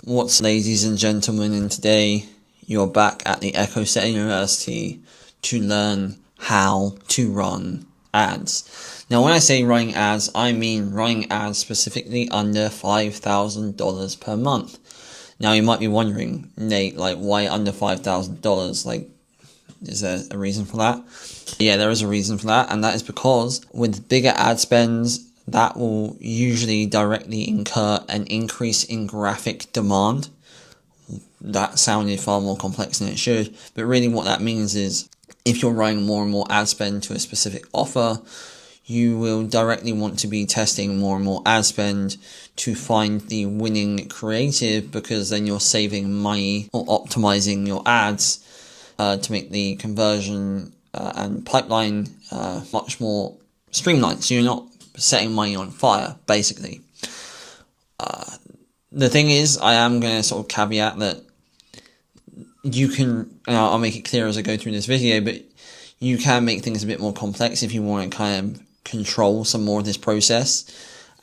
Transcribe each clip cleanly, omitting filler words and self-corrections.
What's ladies and gentlemen, and today you're back at the Echo Set University to learn how to run ads. Now when I say running ads, I mean running ads specifically under $5,000 per month. Now you might be wondering, Nate, like why under $5,000? Like, is there a reason for that? Yeah, there is a reason for that, and that is because with bigger ad spends, that will usually directly incur an increase in graphic demand. That sounded far more complex than it should, but really what that means is if you're running more and more ad spend to a specific offer, you will directly want to be testing more and more ad spend to find the winning creative, because then you're saving money or optimizing your ads to make the conversion and pipeline much more streamlined, so you're not setting money on fire, basically. The thing is, I am going to sort of caveat that you can, and I'll make it clear as I go through this video, but you can make things a bit more complex if you want to kind of control some more of this process,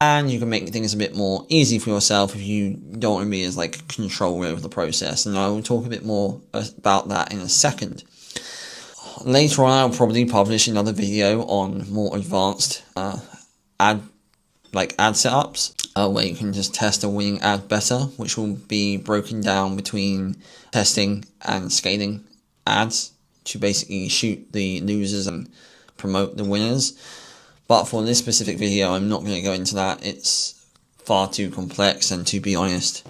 and you can make things a bit more easy for yourself if you don't want to be as like control over the process, and I will talk a bit more about that in a second. Later on, I'll probably publish another video on more advanced ad setups, where you can just test a winning ad better, which will be broken down between testing and scaling ads to basically shoot the losers and promote the winners. But for this specific video, I'm not going to go into that. It's far too complex, and to be honest,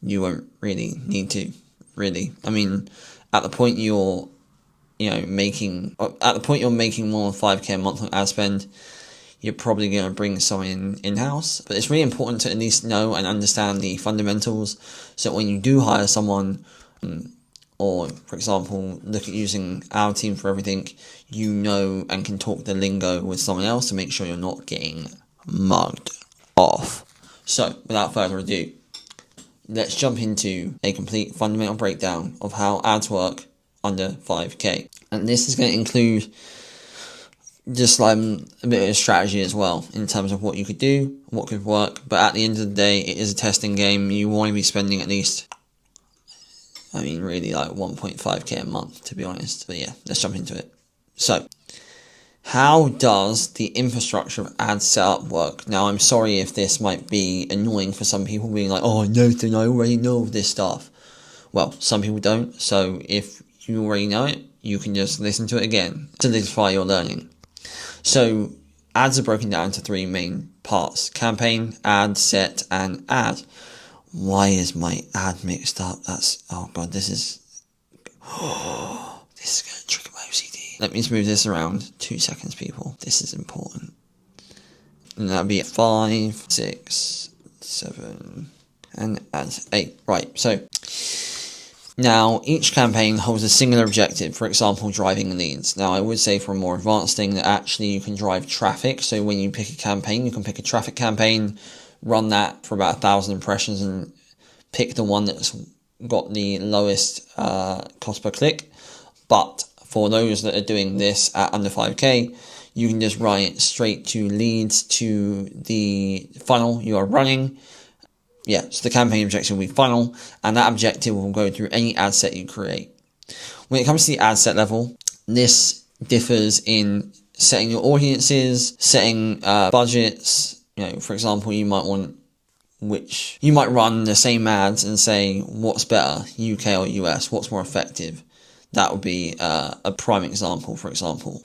you won't really need to, really. I mean, at the point you're making more than 5k a month on ad spend, you're probably going to bring someone in-house. But it's really important to at least know and understand the fundamentals, so that when you do hire someone, or for example, look at using our team for everything, you know and can talk the lingo with someone else to make sure you're not getting mugged off. So, without further ado, let's jump into a complete fundamental breakdown of how ads work under 5k. And this is going to include just like a bit of a strategy as well, in terms of what you could do, what could work. But at the end of the day, it is a testing game. You want to be spending at least, really like 1.5k a month, to be honest. But yeah, let's jump into it. So, how does the infrastructure of ad setup work? Now, I'm sorry if this might be annoying for some people, being like, oh, Nathan, I already know this stuff. Well, some people don't. So if you already know it, you can just listen to it again to solidify your learning. So ads are broken down into three main parts: campaign, ad, set, and ad. Why is my ad mixed up? Oh god, this is going to trigger my OCD. Let me just move this around 2 seconds, people. This is important. And that'll be 5, 6, 7, and add 8. Right, so now, each campaign holds a singular objective, for example, driving leads. Now, I would say for a more advanced thing that actually you can drive traffic. So when you pick a campaign, you can pick a traffic campaign, run that for about 1,000 impressions, and pick the one that's got the lowest cost per click. But for those that are doing this at under 5k, you can just run it straight to leads to the funnel you are running. Yeah, so the campaign objective will be funnel, and that objective will go through any ad set you create. When it comes to the ad set level, this differs in setting your audiences, setting budgets. For example, you might run the same ads and say, what's better, UK or US? What's more effective? That would be a prime example, for example.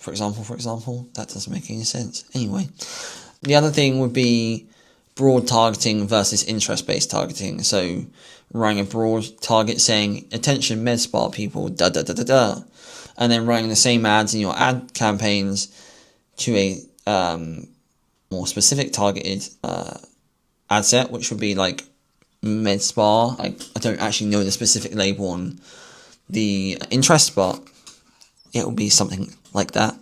That doesn't make any sense. Anyway, the other thing would be broad targeting versus interest-based targeting. So running a broad target saying, attention med spa people, and then running the same ads in your ad campaigns to a more specific targeted ad set, which would be like med spa. I don't actually know the specific label on the interest, but it will be something like that.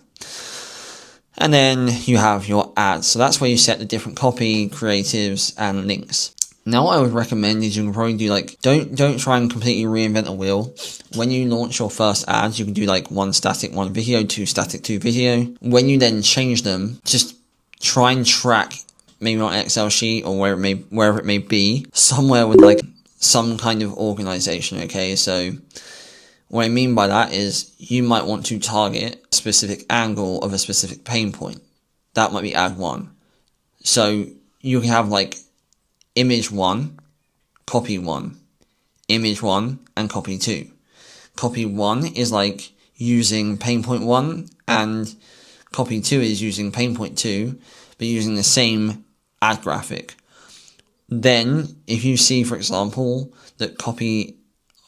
And then you have your ads. So that's where you set the different copy, creatives, and links. Now what I would recommend is you can probably do don't try and completely reinvent the wheel. When you launch your first ads, you can do 1 static, 1 video, 2 static, 2 video. When you then change them, just try and track maybe on an Excel sheet or wherever it may be, somewhere with like some kind of organization, okay? So what I mean by that is you might want to target a specific angle of a specific pain point. That might be ad 1. So you can have like image 1, copy 1, image 1, and copy 2. Copy 1 is like using pain point 1, and copy 2 is using pain point 2, but using the same ad graphic. Then, if you see, for example, that copy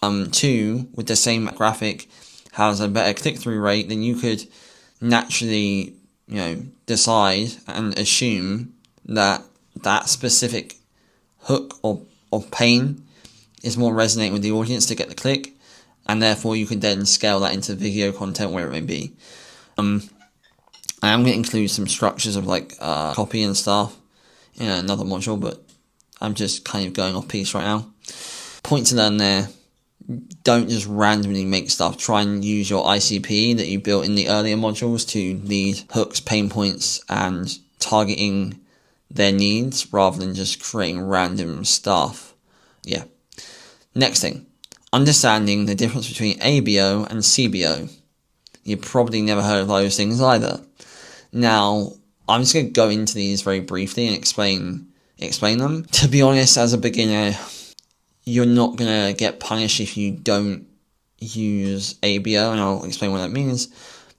2 with the same graphic has a better click-through rate, then you could naturally, decide and assume that that specific hook or pain is more resonating with the audience to get the click, and therefore you can then scale that into video content where it may be. I am going to include some structures of like copy and stuff in another module, but I'm just kind of going off piece right now. Point to learn there. Don't just randomly make stuff. Try and use your ICP that you built in the earlier modules to lead hooks, pain points, and targeting their needs rather than just creating random stuff. Yeah. Next thing. Understanding the difference between ABO and CBO. You've probably never heard of those things either. Now, I'm just going to go into these very briefly and explain them. To be honest, as a beginner, you're not going to get punished if you don't use ABO, and I'll explain what that means.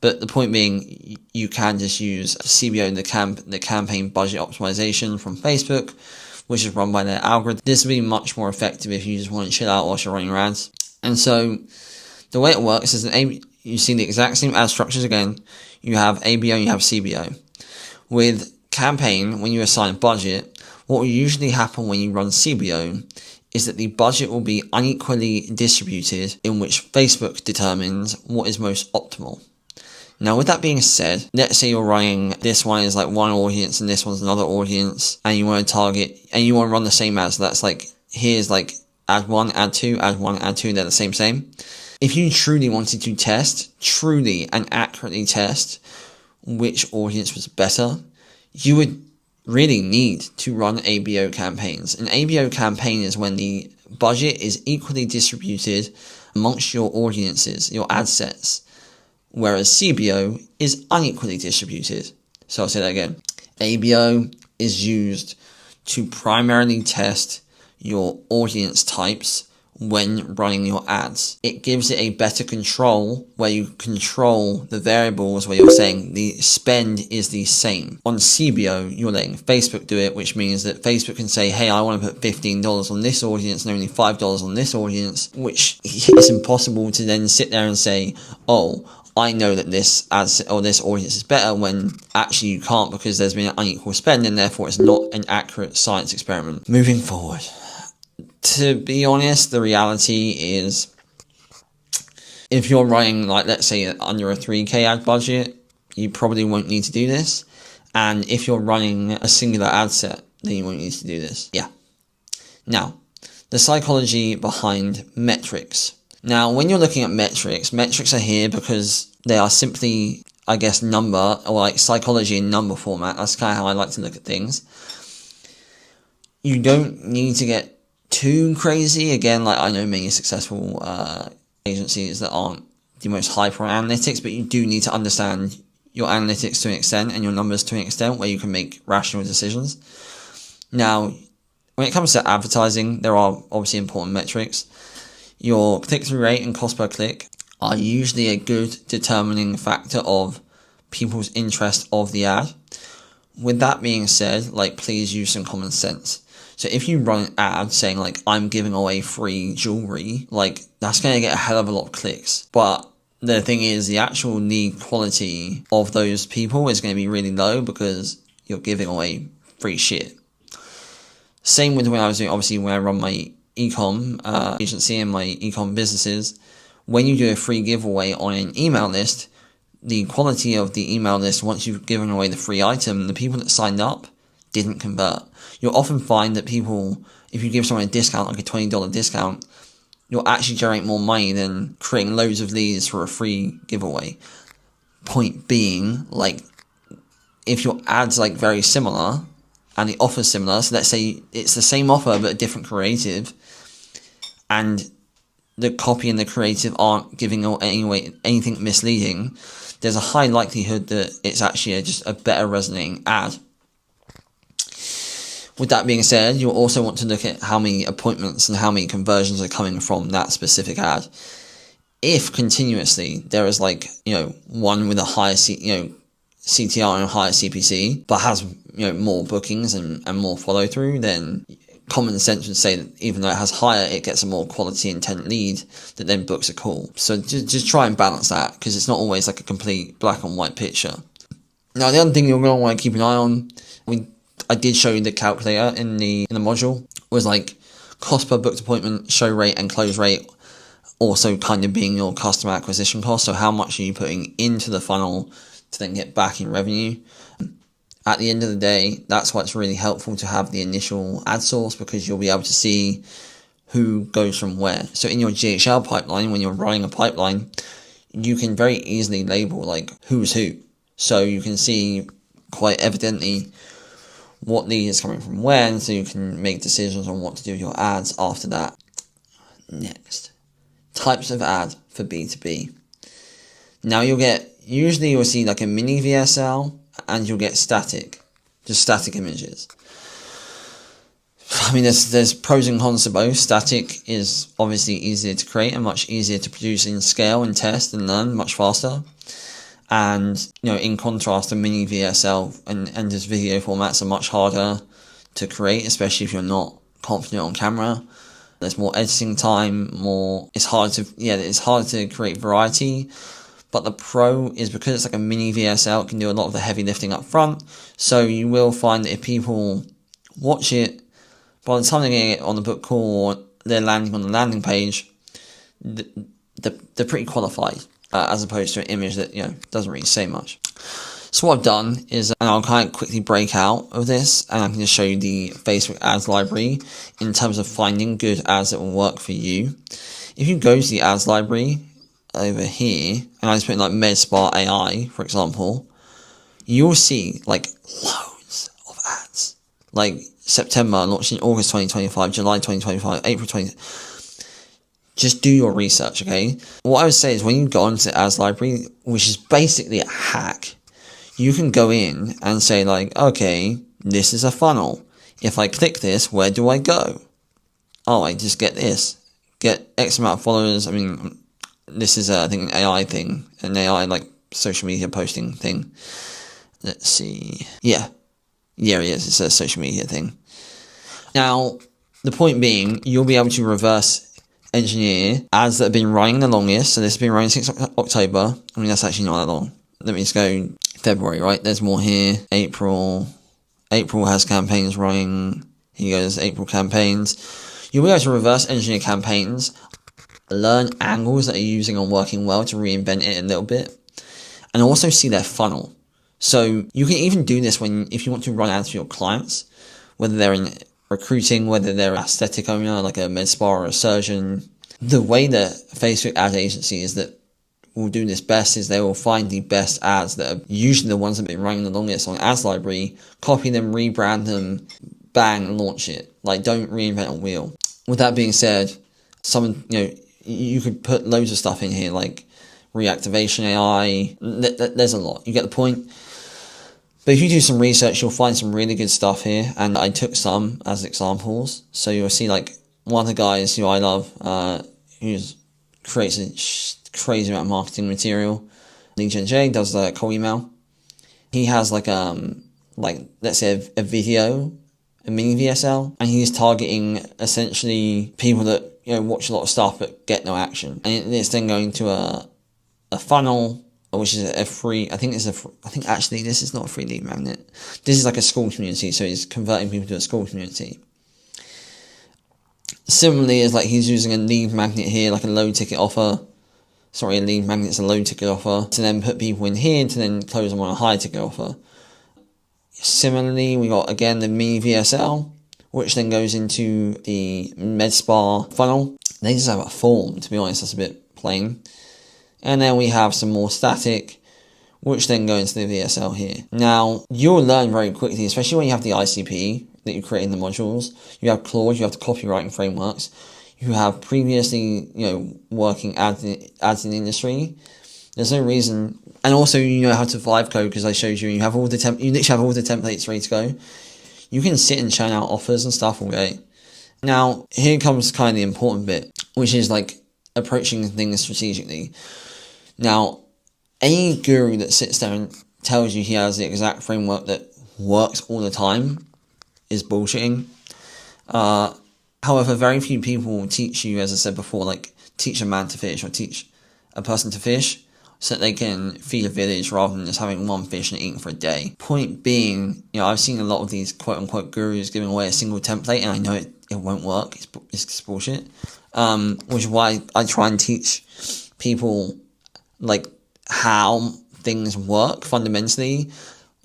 But the point being, you can just use CBO, the campaign budget optimization from Facebook, which is run by their algorithm. This will be much more effective if you just want to chill out whilst you're running your ads. And so, the way it works is that you see the exact same ad structures again. You have ABO and you have CBO. With campaign, when you assign a budget, what will usually happen when you run CBO is that the budget will be unequally distributed, in which Facebook determines what is most optimal. Now, with that being said, let's say you're running, this one is like one audience and this one's another audience, and you want to target, and you want to run the same ads. So that's like, here's like ad 1, ad 2, ad 1, ad 2, they're the same. If you truly wanted to truly and accurately test which audience was better, you would really need to run ABO campaigns. An ABO campaign is when the budget is equally distributed amongst your audiences, your ad sets, whereas CBO is unequally distributed. So I'll say that again. ABO is used to primarily test your audience types when running your ads. It gives it a better control where you control the variables where you're saying the spend is the same. On CBO, you're letting Facebook do it, which means that Facebook can say, hey, I want to put $15 on this audience and only $5 on this audience, which is impossible to then sit there and say, oh, I know that this ads or this audience is better, when actually you can't, because there's been an unequal spend and therefore it's not an accurate science experiment. Moving forward. To be honest, the reality is, if you're running, like, let's say under a 3K ad budget, you probably won't need to do this. And if you're running a singular ad set, then you won't need to do this. Yeah. Now, the psychology behind metrics. Now, when you're looking at metrics are here because they are simply, I guess, number, or like psychology in number format. That's kind of how I like to look at things. You don't need to get too crazy. Again, like, I know many successful agencies that aren't the most hyper on analytics, but you do need to understand your analytics to an extent and your numbers to an extent where you can make rational decisions. Now, when it comes to advertising, there are obviously important metrics. Your click-through rate and cost per click are usually a good determining factor of people's interest of the ad. With that being said, like, please use some common sense. So if you run an ad saying, like, I'm giving away free jewelry, like, that's going to get a hell of a lot of clicks. But the thing is, the actual lead quality of those people is going to be really low because you're giving away free shit. Same with when I was doing, obviously, when I run my e-com agency and my e-com businesses. When you do a free giveaway on an email list, the quality of the email list, once you've given away the free item, the people that signed up didn't convert. You'll often find that people, if you give someone a discount, like a $20 discount, you'll actually generate more money than creating loads of leads for a free giveaway. Point being, like, if your ad's like very similar and the offer's similar, so let's say it's the same offer but a different creative, and the copy and the creative aren't giving away anything misleading, there's a high likelihood that it's actually just a better resonating ad. With that being said, you'll also want to look at how many appointments and how many conversions are coming from that specific ad. If continuously there is one with a higher CTR and a higher CPC, but has more bookings and more follow through, then common sense would say that even though it has higher, it gets a more quality intent lead that then books a call. So just try and balance that, because it's not always like a complete black and white picture. Now, the other thing you're going to want to keep an eye on, I did show you the calculator in the module, was like cost per booked appointment, show rate and close rate, also kind of being your customer acquisition cost. So how much are you putting into the funnel to then get back in revenue? At the end of the day, that's why it's really helpful to have the initial ad source, because you'll be able to see who goes from where. So in your GHL pipeline, when you're running a pipeline, you can very easily label like who's who. So you can see quite evidently what lead is coming from when, so you can make decisions on what to do with your ads after that. Next, types of ad for B2B. Now usually you'll see like a mini VSL, and you'll get static images. I mean, there's pros and cons to both. Static is obviously easier to create and much easier to produce in scale and test and learn much faster. And, in contrast, a mini VSL and just video formats are much harder to create, especially if you're not confident on camera. There's more editing time, it's harder to create variety. But the pro is because it's like a mini VSL, it can do a lot of the heavy lifting up front. So you will find that if people watch it, by the time they get on the book call or they're landing on the landing page, they're pretty qualified, as opposed to an image that doesn't really say much. So what I've done is, and I'll kind of quickly break out of this, and I can just show you the Facebook ads library in terms of finding good ads that will work for you. If you go to the ads library over here, and I just put in like MedSpa AI, for example, you'll see like loads of ads. Like September, launched in August 2025, July 2025, April 20. Just do your research, okay? What I would say is when you go onto the ads library, which is basically a hack, you can go in and say like, okay, this is a funnel. If I click this, where do I go? Oh, I just get this. Get X amount of followers. I mean, this is, I think, an AI thing, an AI, like, social media posting thing. Let's see. Yeah, it is. It's a social media thing. Now, the point being, you'll be able to reverse engineer ads that have been running the longest. So this has been running since October. I mean, that's actually not that long. Let me just go February, right? There's more here. April has campaigns running. Here goes April campaigns. You'll be able to reverse engineer campaigns, learn angles that are using and working well to reinvent it a little bit, and also see their funnel. So you can even do this if you want to run ads for your clients, whether they're in recruiting, whether they're an aesthetic owner like a med spa or a surgeon. The way that Facebook ad agency will do this best is they will find the best ads that are usually the ones that have been running the longest on ads library, copy them, rebrand them, bang, launch it. Like, don't reinvent a wheel. With that being said, you could put loads of stuff in here, like reactivation AI. There's a lot. You get the point. But if you do some research, you'll find some really good stuff here. And I took some as examples. So you'll see like one of the guys who I love, who creates a crazy amount of marketing material. Lee Jen J does the cold email. He has like let's say a video, a mini VSL, and he's targeting essentially people that watch a lot of stuff but get no action, and it's then going to a funnel, which is a free. I think actually this is not a free lead magnet. This is like a school community, so he's converting people to a school community. Similarly, is like he's using a lead magnet here, like a low ticket offer. Sorry, a lead magnet's a low ticket offer to then put people in here to then close them on a high ticket offer. Similarly, we got again the mini VSL, which then goes into the med spa funnel. They just have a form, to be honest, that's a bit plain. And then we have some more static, which then go into the VSL here. Now, you'll learn very quickly, especially when you have the ICP that you create in the modules. You have Claude, you have the copywriting frameworks, you have previously, working ads in the industry. There's no reason, and also you know how to vibe code because I showed you. You have all the you literally have all the templates ready to go. You can sit and churn out offers and stuff all day. Now, here comes kind of the important bit, which is like approaching things strategically. Now, any guru that sits there and tells you he has the exact framework that works all the time is bullshitting. However, very few people will teach you, as I said before, like teach a man to fish or teach a person to fish so that they can feed a village rather than just having one fish and eating for a day. Point being, I've seen a lot of these quote-unquote gurus giving away a single template, and I know it won't work. It's just bullshit. Which is why I try and teach people like how things work fundamentally,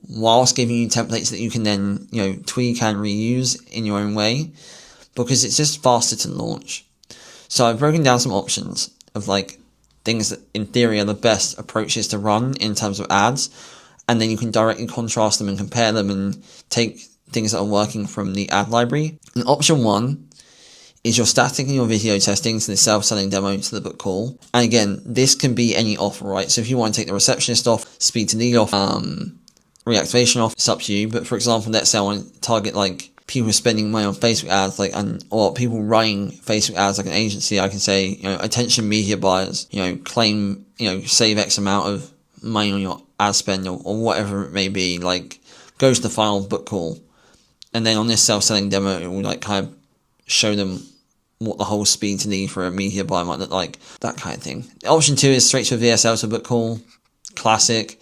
whilst giving you templates that you can then tweak and reuse in your own way, because it's just faster to launch. So I've broken down some options of like things that in theory are the best approaches to run in terms of ads, and then you can directly contrast them and compare them and take things that are working from the ad library. And option 1 is you're staticking your video testing to the self-selling demo to the book call. And again, this can be any offer, right? So if you want to take the receptionist off, speed to lead off, reactivation off, it's up to you. But for example, let's say I want to target like people spending money on Facebook ads, or people running Facebook ads like an agency. I can say, attention media buyers, claim, save X amount of money on your ad spend or whatever it may be, like go to the final book call. And then on this self-selling demo, it will like kind of show them what the whole speed to lead for a media buy might look like, that kind of thing. Option 2 is straight to a VSL to a book call. Classic.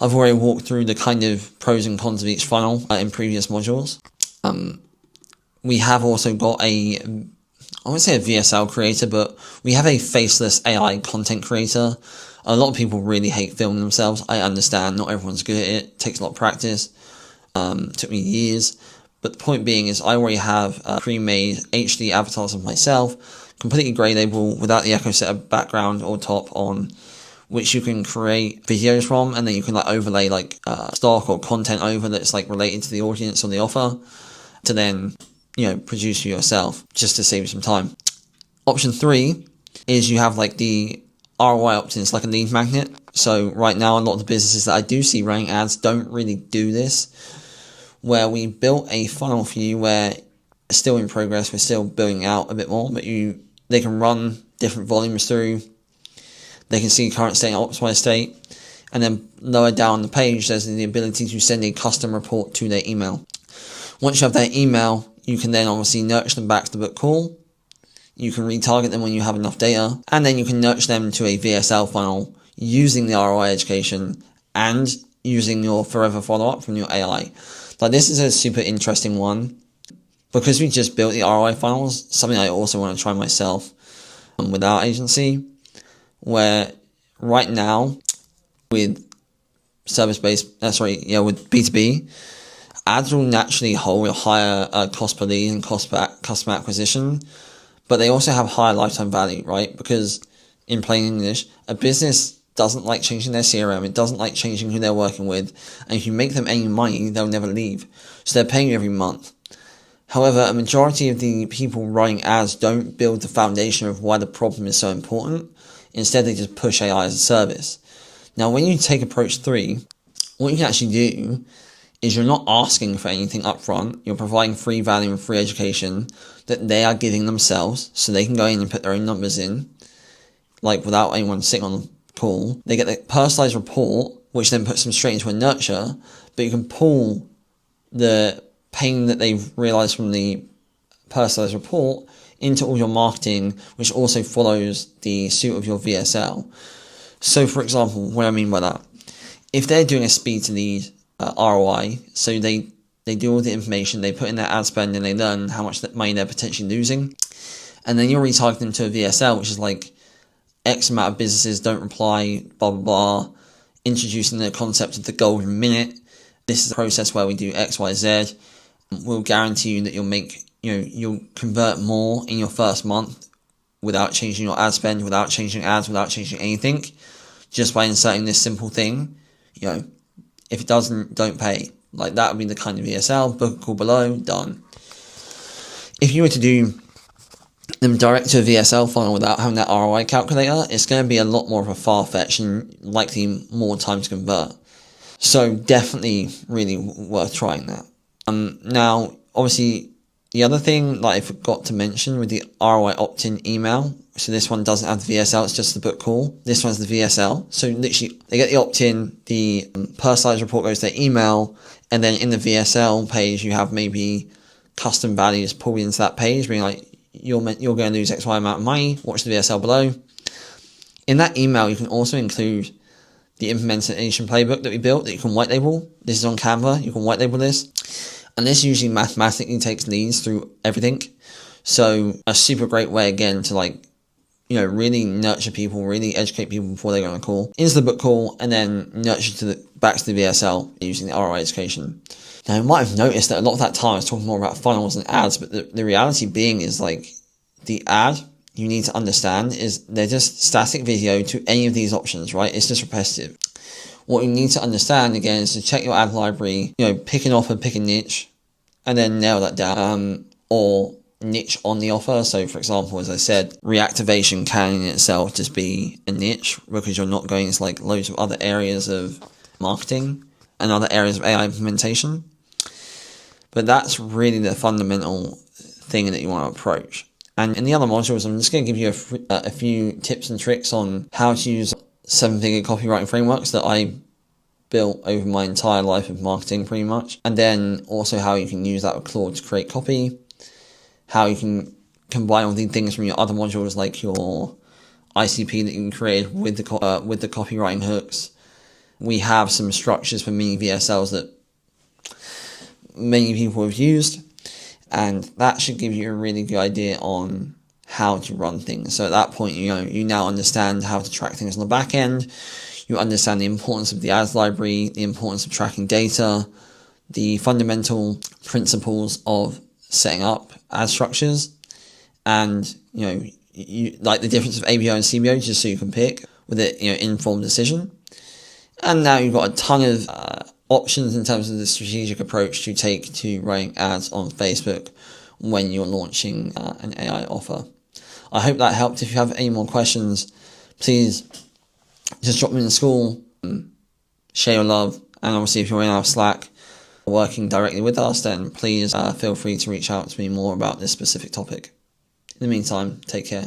I've already walked through the kind of pros and cons of each funnel in previous modules. We have also got I wouldn't say a VSL creator, but we have a faceless AI content creator. A lot of people really hate filming themselves. I understand, not everyone's good at it. It takes a lot of practice. Took me years. But the point being is I already have pre-made HD avatars of myself, completely gradable without the echo setter background or top on, which you can create videos from, and then you can like overlay like stock or content over that's like related to the audience or the offer to then produce for yourself, just to save you some time. Option 3 is you have like the ROI opt-ins, like a lead magnet. So right now a lot of the businesses that I do see running ads don't really do this, where we built a funnel for you where it's still in progress, we're still building out a bit more, but they can run different volumes through. They can see current state and optimized state. And then lower down the page, there's the ability to send a custom report to their email. Once you have their email, you can then obviously nurture them back to the book call. You can retarget them when you have enough data. And then you can nurture them to a VSL funnel using the ROI education and using your forever follow-up from your AI. Like, this is a super interesting one. Because we just built the ROI funnels, something I also want to try myself with our agency, where right now with service-based, with B2B, ads will naturally hold a higher cost per lead and cost per customer acquisition, but they also have higher lifetime value, right? Because in plain English, a business doesn't like changing their CRM, it doesn't like changing who they're working with, and if you make them any money, they'll never leave. So they're paying you every month. However, a majority of the people running ads don't build the foundation of why the problem is so important. Instead, they just push AI as a service. Now, when you take approach 3, what you can actually do is you're not asking for anything up front. You're providing free value and free education that they are giving themselves, so they can go in and put their own numbers in, like without anyone sitting on the call. They get the personalized report, which then puts them straight into a nurture, but you can pull the pain that they've realized from the personalized report into all your marketing, which also follows the suit of your VSL. So, for example, what I mean by that, if they're doing a speed to lead ROI, so they do all the information, they put in their ad spend, and they learn how much money they're potentially losing, and then you're retargeting them to a VSL, which is like X amount of businesses don't reply, blah, blah, blah, introducing the concept of the golden minute. This is a process where we do X, Y, Z. We'll guarantee you that you'll convert more in your first month without changing your ad spend, without changing ads, without changing anything. just by inserting this simple thing. You know, if it doesn't, don't pay. Like, that would be the kind of VSL. Book a call below, done. If you were to do them direct to a VSL funnel without having that ROI calculator, it's going to be a lot more of a far-fetched and likely more time to convert. So definitely really worth trying that. Now, obviously, the other thing that I forgot to mention with the ROI opt-in email, so this one doesn't have the VSL, it's just the book call. This one's the VSL. So literally, they get the opt-in, the personalized report goes to their email, and then in the VSL page, you have maybe custom values pulled into that page, being like, you're going to lose X, Y amount of money, watch the VSL below. In that email, you can also include the implementation playbook that we built that you can white label. This is on Canva, you can white label this. And this usually mathematically takes leads through everything. So a super great way, again, to like, you know, really nurture people, really educate people before they go on a call, into the book call, and then nurture back to the VSL using the ROI education. Now, you might have noticed that a lot of that time I was talking more about funnels and ads, but the reality being is like the ad you need to understand is they're just static video to any of these options, right? It's just repetitive. What you need to understand, again, is to check your ad library, you know, pick an offer, pick a niche, and then nail that down, or niche on the offer. So, for example, as I said, reactivation can in itself just be a niche because you're not going into like loads of other areas of marketing and other areas of AI implementation. But that's really the fundamental thing that you want to approach. And in the other modules, I'm just going to give you a few tips and tricks on how to use 7-figure copywriting frameworks that I built over my entire life of marketing, pretty much. And then also how you can use that with Claude to create copy, how you can combine all these things from your other modules, like your ICP that you can create with the copywriting hooks. We have some structures for mini VSLs that many people have used, and that should give you a really good idea on how to run things. So at that point, you now understand how to track things on the back end. You understand the importance of the ads library, the importance of tracking data, the fundamental principles of setting up ad structures, and you like the difference of ABO and CBO, just so you can pick with it, informed decision. And now you've got a ton of options in terms of the strategic approach to take to running ads on Facebook when you're launching an AI offer. I hope that helped. If you have any more questions, please just drop me in the school, share your love, and obviously if you're in our Slack working directly with us, then please feel free to reach out to me more about this specific topic. In the meantime, take care.